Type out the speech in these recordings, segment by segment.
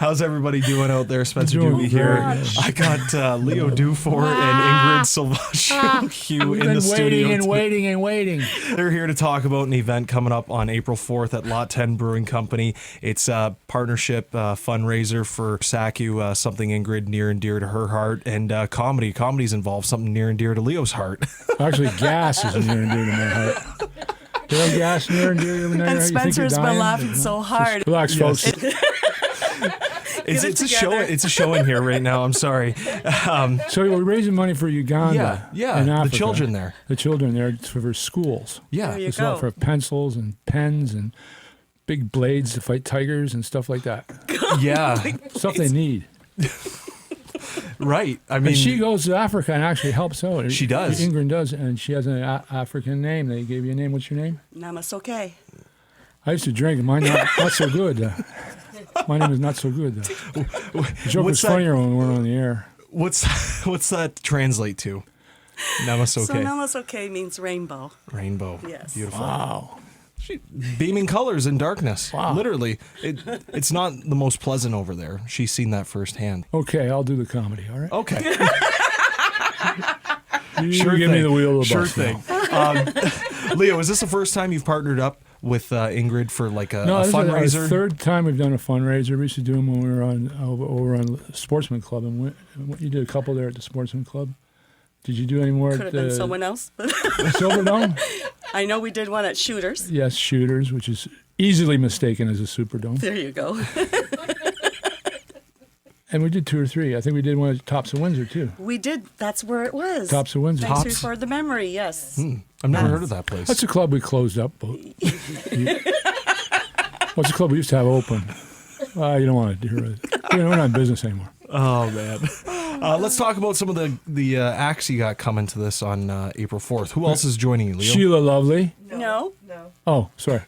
How's everybody doing out there? Spencer Duby here. I got Leo Dufor and Ingrid Silvaggio in the studio. We've been waiting. They're here to talk about an event coming up on April 4th at Lot 10 Brewing Company. It's a partnership fundraiser for SACU, something Ingrid near and dear to her heart, and comedy. Comedy's involved, something near and dear to Leo's heart. Actually, gas is near and dear to my heart. You know, gas near and dear to my heart. And Spencer's been laughing so hard. Just relax, folks. It's a show. It's a show in here right now. I'm sorry. So we're raising money for Uganda. Yeah. In Africa. The children there. The children there for schools. Yeah. There you It's go. for pencils and pens and big blades to fight tigers and stuff like that. Yeah. Stuff they need. Right. I mean, And she goes to Africa and actually helps out. She does. Ingrid does, and she has an African name. They gave you a name. What's your name? Namasoke. I used to drink. Mine not so good. My name is not so good. The joke was funnier when we weren't on the air. What's that translate to? Namasoke. So Namasoke means rainbow. Rainbow. Yes. Beautiful. Wow. Beaming colors in darkness. Wow. Literally. It's not the most pleasant over there. She's seen that firsthand. Okay, I'll do the comedy, all right? Okay. Sure, give me the wheel of the Sure bus thing. now. Leo, is this the first time you've partnered up with Ingrid for like a No, this fundraiser? is our third time we've done a fundraiser. We used to do them when we were over on Sportsman Club, and you did a couple there at the Sportsman Club. Did you do any more Could at have the been someone else. Silverdome? I know we did one at Shooters. Yes, Shooters, which is easily mistaken as a Superdome. There you go. And we did 2 or 3. I think we did one at Tops of Windsor, too. We did. That's where it was. Tops of Windsor. Thanks for the memory, yes. I've never heard of that place. That's a club we closed up. What's a club we used to have open? You don't want to hear it. We're not in business anymore. Oh, man. Let's talk about some of the acts you got coming to this on April 4th. Who else is joining you, Leo? Sheila Lovely. No. Oh, sorry.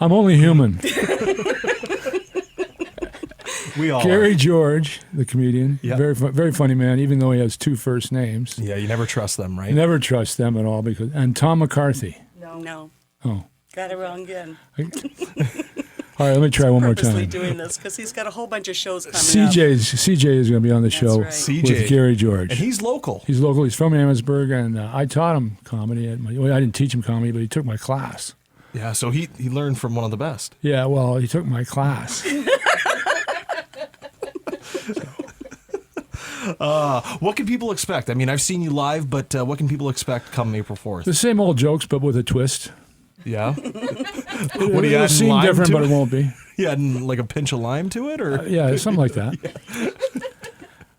I'm only human. We all Gary George, the comedian, Yeah. very funny man, even though he has 2 first names. Yeah, you never trust them, right? Never trust them at all. And Tom McCarthy. No. Oh. Got it wrong again. All right, let me try one more Purposely time. doing this because he's got a whole bunch of shows coming CJ is going to be on the show right. CJ. with Gary George. And he's local. He's local. He's from Amherstburg, and I taught him comedy. I didn't teach him comedy, but he took my class. Yeah, so he learned from one of the best. Yeah, well, he took my class. What can people expect? I mean, I've seen you live, but what can people expect come April 4th? The same old jokes, but with a twist. Yeah? What do you It'll add seem lime different, to but it? it won't be. You adding like a pinch of lime to it? Or Yeah, something like that.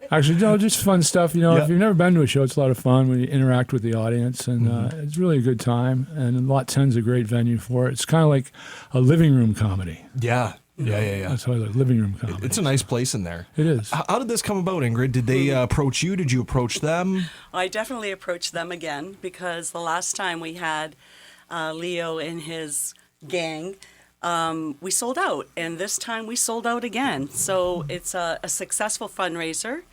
Actually, no, just fun stuff. Yeah. If you've never been to a show, it's a lot of fun when you interact with the audience, and it's really a good time. And Lot 10's a great venue for it. It's kind of like a living room comedy. Yeah. That's why I like living room comedy. It's a nice place in there. It is. How did this come about, Ingrid? Did they approach you? Did you approach them? I definitely approached them again because the last time we had Leo and his gang, we sold out. And this time we sold out again. So it's a successful fundraiser.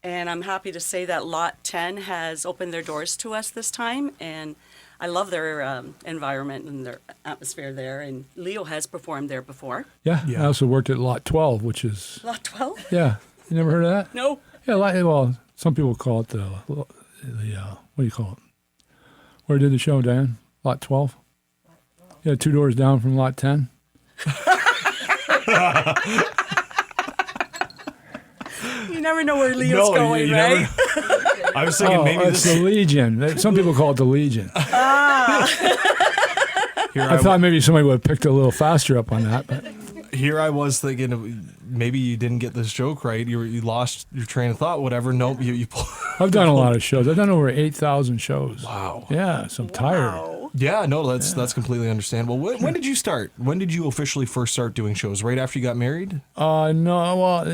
And I'm happy to say that Lot 10 has opened their doors to us this time. And I love their environment and their atmosphere there. And Leo has performed there before. Yeah. Yeah. I also worked at Lot 12, which is, Lot 12? yeah. You never heard of that? No. Yeah, well, some people call it the what do you call it? Where did the show, Dan? Lot 12? Yeah, 2 doors down from Lot 10. You never know where Leo's going, you right? I was thinking maybe it's the Legion. Some people call it the Legion. I thought maybe somebody would have picked a little faster up on that. But Here I was thinking maybe you didn't get this joke right. You lost your train of thought. Whatever. Nope. You I've done a lot of shows. I've done over 8,000 shows. Wow. Yeah, so I'm tired. Wow. Yeah. No, that's completely understandable. When did you start? When did you officially first start doing shows? Right after you got married? No, well,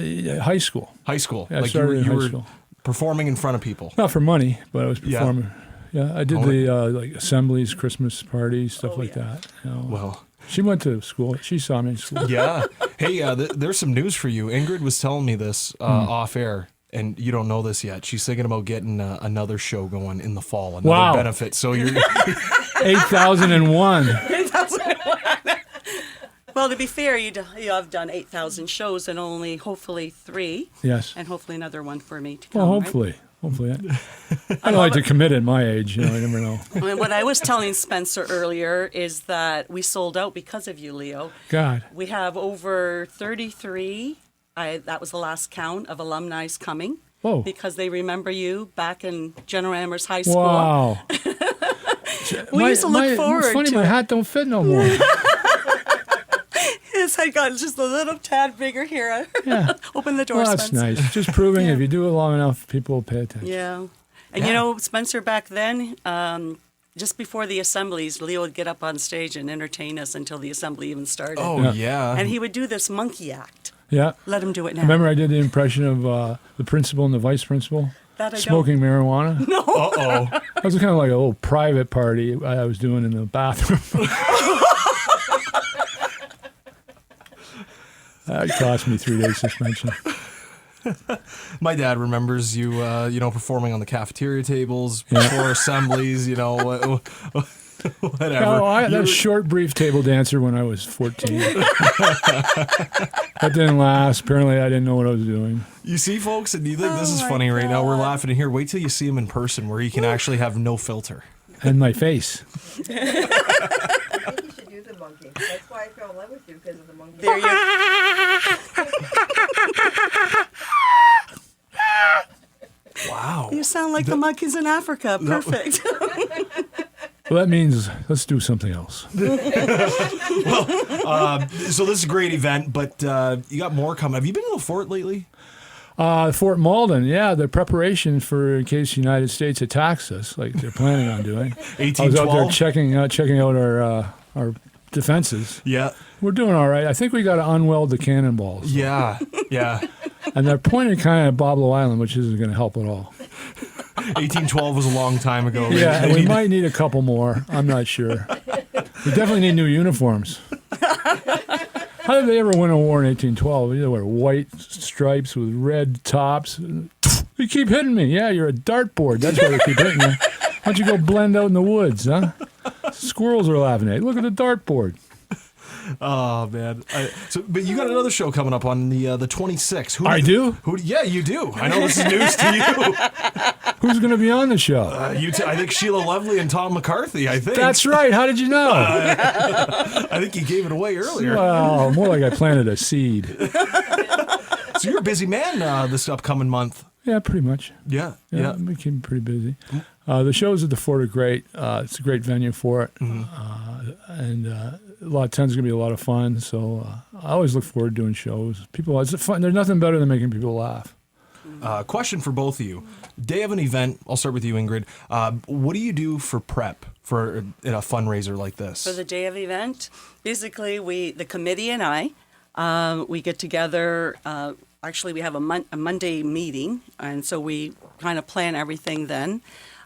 high school. High school. Yeah, I like started in you high were school. performing in front of people. Not for money, but I was Yeah. performing. Yeah, I did Oh, the like assemblies, Christmas parties, stuff like that. Well. She went to school. She saw me in school. Yeah. Hey, there's some news for you. Ingrid was telling me this off air, and you don't know this yet. She's thinking about getting another show going in the fall, another Wow. benefit. So you're 8,001. Well, Well, to be fair, you have done 8,000 shows and only hopefully 3. Yes. And hopefully another one for me to come. Well, right? hopefully. I don't like to commit at my age. You know, I never know. I mean, what I was telling Spencer earlier is that we sold out because of you, Leo. God. We have over 33, that was the last count, of alumni coming. Whoa. Because they remember you back in General Amherst High School. Wow. We used to look forward it's funny, to my it. hat don't fit no more. His head got just a little tad bigger here. Yeah. Open the door, Well, that's Spencer. nice. Just proving if you do it long enough, people will pay attention. Yeah. And you know, Spencer, back then, just before the assemblies, Leo would get up on stage and entertain us until the assembly even started. Oh, yeah. And he would do this monkey act. Yeah. Let him do it now. Remember I did the impression of the principal and the vice principal That I don't. smoking marijuana? No. Uh-oh. That was kind of like a little private party I was doing in the bathroom. That cost me 3 days suspension. My dad remembers you, performing on the cafeteria tables before assemblies, whatever. No, I had a short, brief table dancer when I was 14. That didn't last. Apparently, I didn't know what I was doing. You see, folks, and you think this is my funny right now. We're God. laughing here. Wait till you see him in person where he can actually have no filter. And my face. I think you should do the monkey. That's why I fell in love with you, because of the monkey. There you Wow. You sound like the monkeys in Africa. Perfect. Well, that means let's do something else. So this is a great event, but you got more coming. Have you been to the fort lately? Fort Malden, yeah, the preparation for in case the United States attacks us, like they're planning on doing. I was out there 1812? checking out our defenses. Yeah. We're doing all right. I think we got to unweld the cannonballs. Yeah. Yeah. And they're pointing kind of at Boblo Island, which isn't going to help at all. 1812 was a long time ago. Yeah, and we might need a couple more. I'm not sure. We definitely need new uniforms. How did they ever win a war in 1812? They wear white stripes with red tops. You keep hitting me. Yeah, you're a dartboard. That's why they keep hitting you. Why don't you go blend out in the woods, huh? Squirrels are laughing at you. Look at the dartboard. Oh man! But you got another show coming up on the 26th. I do? Yeah, you do. I know this is news to you. Who's going to be on the show? I think Sheila Lovely and Tom McCarthy. I think That's right. How did you know? I think you gave it away earlier. Well, more like I planted a seed. So you're a busy man this upcoming month. Yeah, pretty much. Yeah. Yeah, we keep pretty busy. The shows at the fort are great. It's a great venue for it. And Lot 10 is going to be a lot of fun. So I always look forward to doing shows. It's fun. There's nothing better than making people laugh. Question for both of you. Day of an event, I'll start with you, Ingrid. What do you do for prep for a fundraiser like this? For the day of the event, basically, the committee and I, we get together. Actually, we have a Monday meeting, and so we kind of plan everything then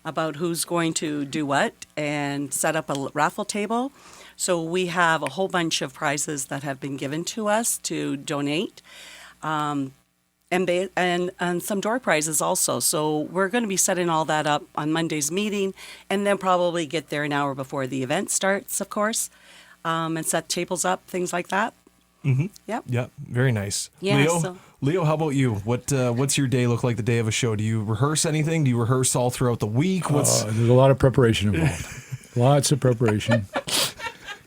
about who's going to do what and set up a raffle table. So we have a whole bunch of prizes that have been given to us to donate. And some door prizes also. So we're going to be setting all that up on Monday's meeting, and then probably get there an hour before the event starts, of course, and set tables up, things like that. Mm-hmm. Yep. Yep. Very nice. Yeah, Leo, how about you? What's your day look like the day of a show? Do you rehearse anything? Do you rehearse all throughout the week? There's a lot of preparation involved. Lots of preparation.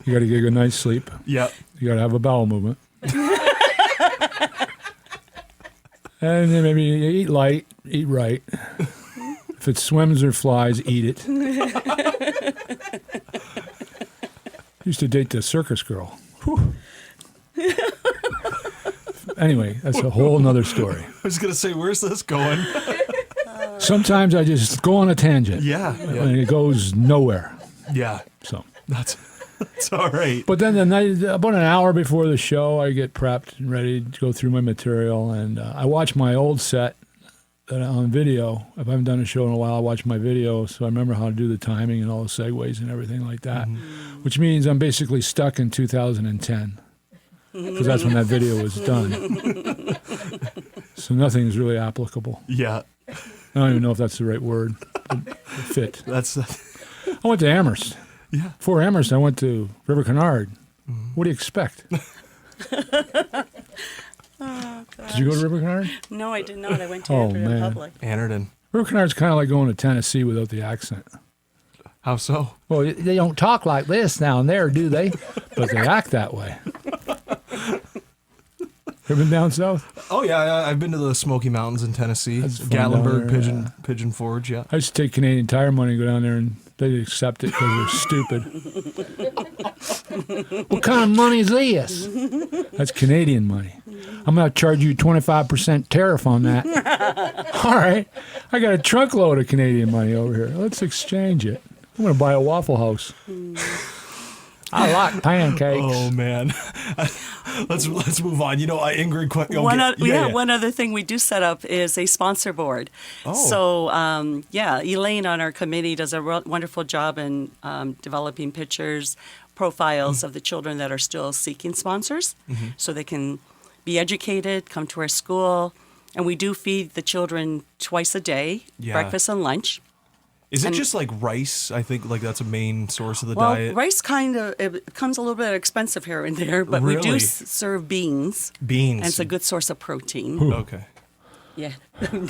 You got to get a good night's sleep. Yep. You got to have a bowel movement. And then maybe eat light, eat right. If it swims or flies, eat it. Used to date the circus girl. Whew. Anyway, that's a whole nother story. I was going to say, where's this going? Sometimes I just go on a tangent. Yeah. And it goes nowhere. Yeah. So That's all right. But then the night, about an hour before the show, I get prepped and ready to go through my material, and I watch my old set on video. If I haven't done a show in a while, I watch my video, so I remember how to do the timing and all the segues and everything like that. Which means I'm basically stuck in 2010, because that's when that video was done. So nothing's really applicable. Yeah. I don't even know if that's the right word. It fit. That's I went to Amherst. yeah. Before Amherst, I went to River Canard, What do you expect? Oh, gosh. Did you go to River Canard? No, I did not. I went to Oh, Anchorage man. Public. Annerton. River Canard's kind of like going to Tennessee without the accent. How so? Well, they don't talk like this down there, do they? But they act that way. You been down south? Oh yeah, I've been to the Smoky Mountains in Tennessee. That's fun down Gatlinburg, there, Pigeon Forge. Yeah. I used to take Canadian Tire money and go down there, and they'd accept it because they're stupid. What kind of money is this? That's Canadian money. I'm going to charge you 25% tariff on that. All right. I got a truckload of Canadian money over here. Let's exchange it. I'm going to buy a Waffle House. I like pancakes. Oh man. Let's move on. You know, Ingrid. One other thing we do set up is a sponsor board. Oh. So, Elaine on our committee does a wonderful job in developing pictures, profiles of the children that are still seeking sponsors, so they can be educated, come to our school, and we do feed the children twice a day, breakfast and lunch. Is it just like rice? I think like that's a main source of the Well, diet. rice it comes a little bit expensive here and there, but we do Really? serve beans. Beans. And it's a good source of protein. Okay. Yeah,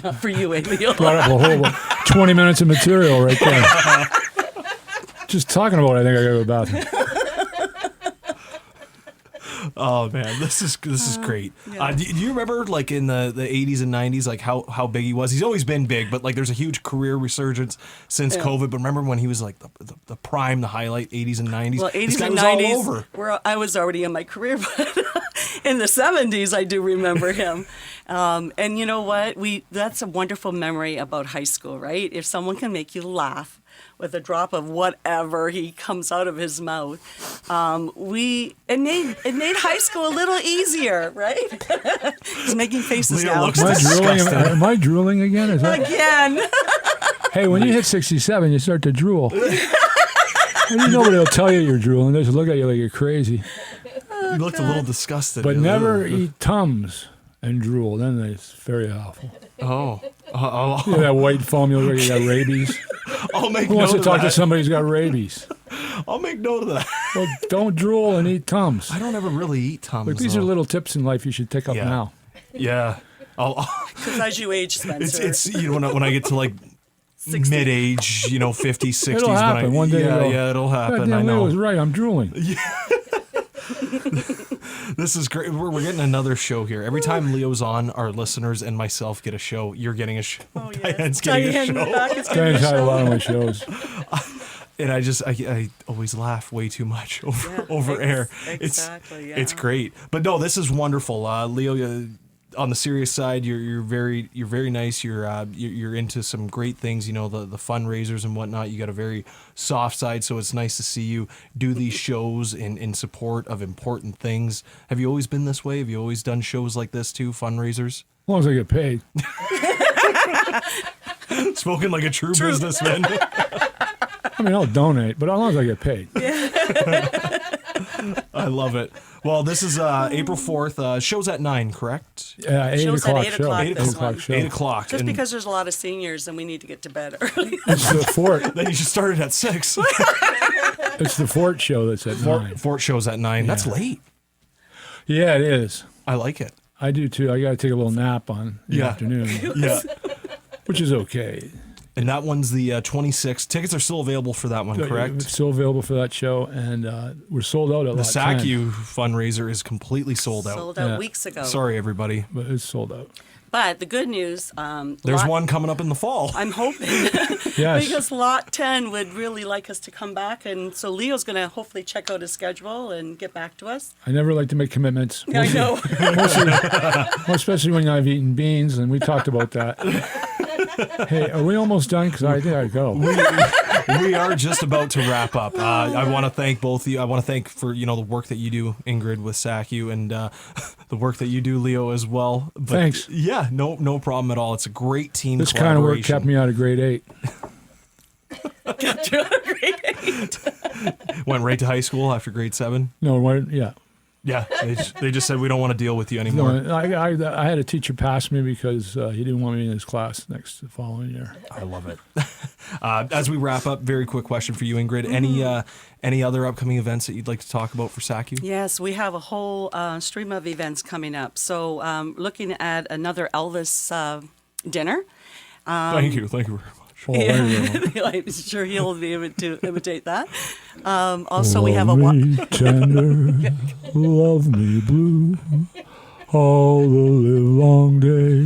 not for you, Emil. Brought up a whole 20 minutes of material right there. Just talking about it, I think I got to go to the bathroom. Oh man, this is great. Do you remember like in the 80s and 90s like how big he was? He's always been big, but like there's a huge career resurgence since COVID. But remember when he was like the prime, the highlight 80s and 90s? Well, 80s and was 90s, all over. I was already in my career, but in the 70s, I do remember him. And you know what? That's a wonderful memory about high school, right? If someone can make you laugh with a drop of whatever he comes out of his mouth, it made high school a little easier, right? He's making faces Leo now. looks Am I drooling again? Is that... Again. Hey, when you hit 67, you start to drool. And nobody will tell you you're drooling. They just look at you like you're crazy. You looked a little disgusted. But never eat Tums and drool. Then it's very awful. Oh. You know that white foam, you look like you got rabies. I'll make Who note wants to of talk that. to somebody who's got rabies? I'll make note of that. Well, don't drool and eat Tums. I don't ever really eat Tums. Like, these are little tips in life you should take up now. Yeah. Because as you age, Spencer. It's you know when I get to like 60. mid-age, 50s, 60s. It'll happen one day. Yeah, it'll happen. I Leo know. was right. I'm drooling. This is great. We're getting another show here. Every time Leo's on, our listeners and myself get a show. You're getting a show. Oh, yes. Diane's getting a show. Diane's had a lot of my shows. And I always laugh way too much over air. Exactly. It's great. But no, this is wonderful. Leo, on the serious side, you're very nice. You're into some great things. The fundraisers and whatnot. You got a very soft side, so it's nice to see you do these shows in support of important things. Have you always been this way? Have you always done shows like this too, fundraisers? As long as I get paid. Spoken like a true businessman. I mean, I'll donate, but as long as I get paid. I love it. Well, this is April 4th. Show's at 9, correct? 8 Show's at o'clock 8 show. o'clock 8 this o'clock one. show. 8 o'clock. Just because there's a lot of seniors and we need to get to bed early. It's the Fort. Then you should start it at 6. It's the Fort show that's at 9. Fort show's at 9. That's late. Yeah, it is. I like it. I do too. I got to take a little nap on the afternoon, Yeah. which is okay. And that one's the 26th. Tickets are still available for that one, correct? It's still available for that show, and we're sold out at The Lot 10. SACU fundraiser is completely sold out. Sold out Yeah. weeks ago. Sorry, everybody. But it's sold out. But the good news, There's one coming up in the fall. I'm hoping. Yes. Because Lot 10 would really like us to come back. And so Leo's going to hopefully check out his schedule and get back to us. I never like to make commitments. I know. Well, especially when I've eaten beans, and we talked about that. Hey, are we almost done? Because I think I'd go. We are just about to wrap up. I want to thank both of you. I want to thank for the work that you do, Ingrid, with SACU, and the work that you do, Leo, as well. But, Thanks. Yeah, no problem at all. It's a great team. This kind of work kept me out of grade 8. Went right to high school after grade 7. No, yeah. Yeah, they just said we don't want to deal with you anymore. No, I had a teacher pass me because he didn't want me in his class the following year. I love it. As we wrap up, very quick question for you, Ingrid. Any other upcoming events that you'd like to talk about for SACU? Yes, we have a whole stream of events coming up. So looking at another Elvis dinner. Thank you very much. Oh, I'm sure he'll be able to imitate that. Also, we have love me tender, love me blue, all the livelong day.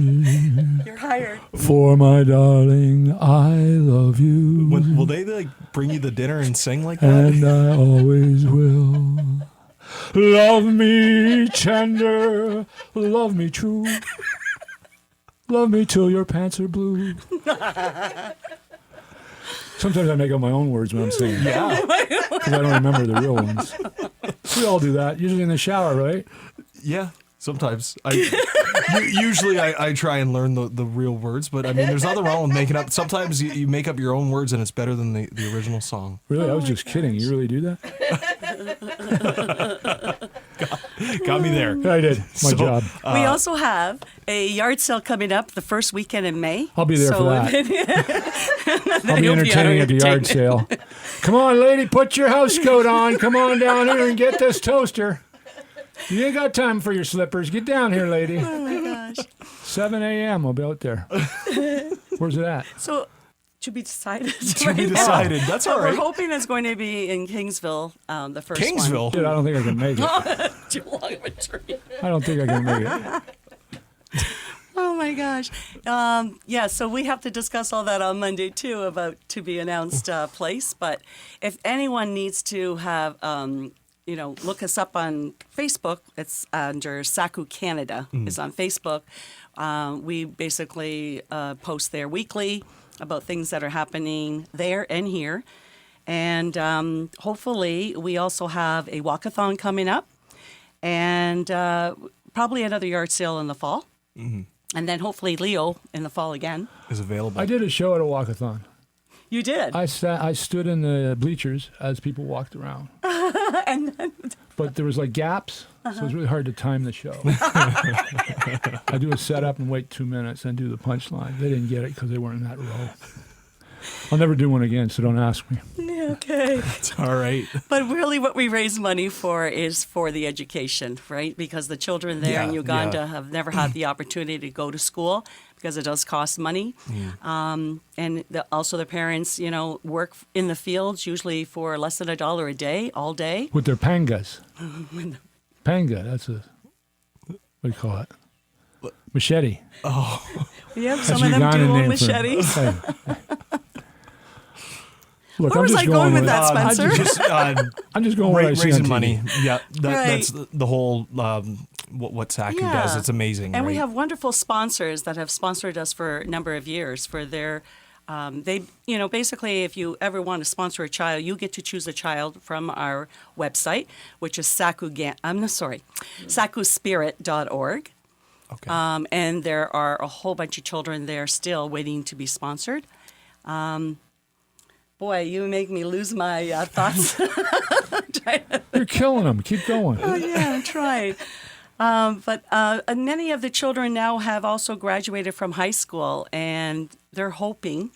You're hired. For my darling, I love you. Will they bring you the dinner and sing like that? And I always will. Love me tender, love me true. Love me till your pants are blue. Sometimes I make up my own words when I'm singing. Yeah. Because I don't remember the real ones. We all do that, usually in the shower, right? Yeah, sometimes. Usually I try and learn the real words, but I mean, there's nothing wrong with making up. Sometimes you make up your own words and it's better than the original song. Really? I was just kidding. You really do that? Got me there. I did. My job. We also have a yard sale coming up the first weekend in May. I'll be there for that. I'll be entertaining at the yard sale. Come on, lady, put your house coat on. Come on down here and get this toaster. You ain't got time for your slippers. Get down here, lady. Oh my gosh. 7 a.m. I'll be out there. Where's it at? So, to be decided. To be decided. That's all right. We're hoping it's going to be in Kingsville, the first one. Kingsville? Dude, I don't think I can make it. Too long of a tree. I don't think I can make it. Oh my gosh. Yeah, so we have to discuss all that on Monday too about to be announced place. But if anyone needs to have, look us up on Facebook. It's under SACU Canada. It's on Facebook. We basically post there weekly about things that are happening there and here. And hopefully we also have a walkathon coming up and probably another yard sale in the fall. Mm-hmm. And then hopefully Leo in the fall again. Is available. I did a show at a walkathon. You did? I stood in the bleachers as people walked around. And then, but there was like gaps, so it was really hard to time the show. I do a setup and wait 2 minutes and do the punchline. They didn't get it because they weren't in that row. I'll never do one again, so don't ask me. yeah, okay. It's all right. But really what we raise money for is for the education, right? Because the children there in Uganda have never had the opportunity to go to school because it does cost money. Yeah. And also the parents, work in the fields usually for less than $1 a day, all day. With their pangas. Panga, that's what do you call it? Machete. Oh. Yep, some of them do machetes. Look, Where was I going with that, Spencer? I'm just going where I see raising on TV. money. Yeah, that's the whole what SACU does. It's amazing. And right? we have wonderful sponsors that have sponsored us for a number of years for their. Basically, if you ever want to sponsor a child, you get to choose a child from our website, which is SACUspirit.org. Okay. And there are a whole bunch of children there still waiting to be sponsored. Boy, you make me lose my thoughts. You're killing them. Keep going. Oh, yeah, I'm trying. But many of the children now have also graduated from high school, and they're hoping,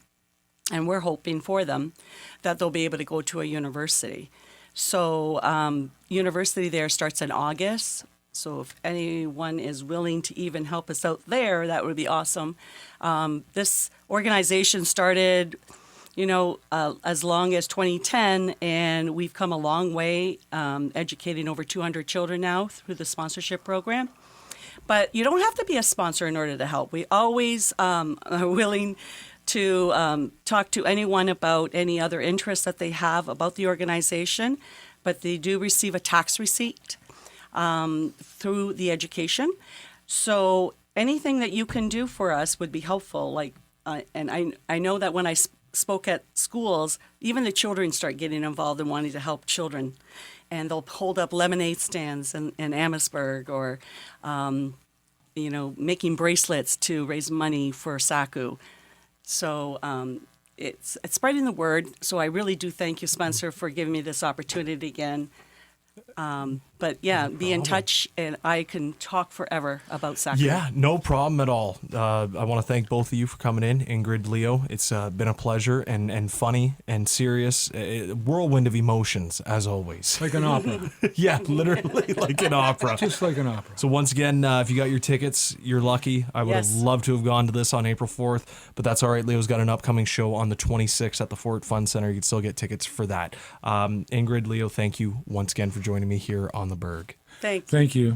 and we're hoping for them, that they'll be able to go to a university. So university there starts in August. So if anyone is willing to even help us out there, that would be awesome. This organization started as long as 2010, and we've come a long way, educating over 200 children now through the sponsorship program. But you don't have to be a sponsor in order to help. We always are willing to talk to anyone about any other interests that they have about the organization, but they do receive a tax receipt through the education. So anything that you can do for us would be helpful. And I know that when I spoke at schools, even the children start getting involved and wanting to help children. And they'll hold up lemonade stands in Amherstburg or, making bracelets to raise money for SACU. So it's spreading the word. So I really do thank you, Spencer, for giving me this opportunity again. But yeah, be in touch, and I can talk forever about SACU. Yeah, no problem at all. I want to thank both of you for coming in, Ingrid, Leo. It's been a pleasure and funny and serious, whirlwind of emotions as always. Like an opera. Yeah, literally like an opera. Just like an opera. So once again, if you got your tickets, you're lucky. I would have Yes. loved to have gone to this on April 4th, but that's all right. Leo's got an upcoming show on the 26th at the Fort Fun Center. You can still get tickets for that. Ingrid, Leo, thank you once again for joining me here on the Berg. Thank you. Thank you.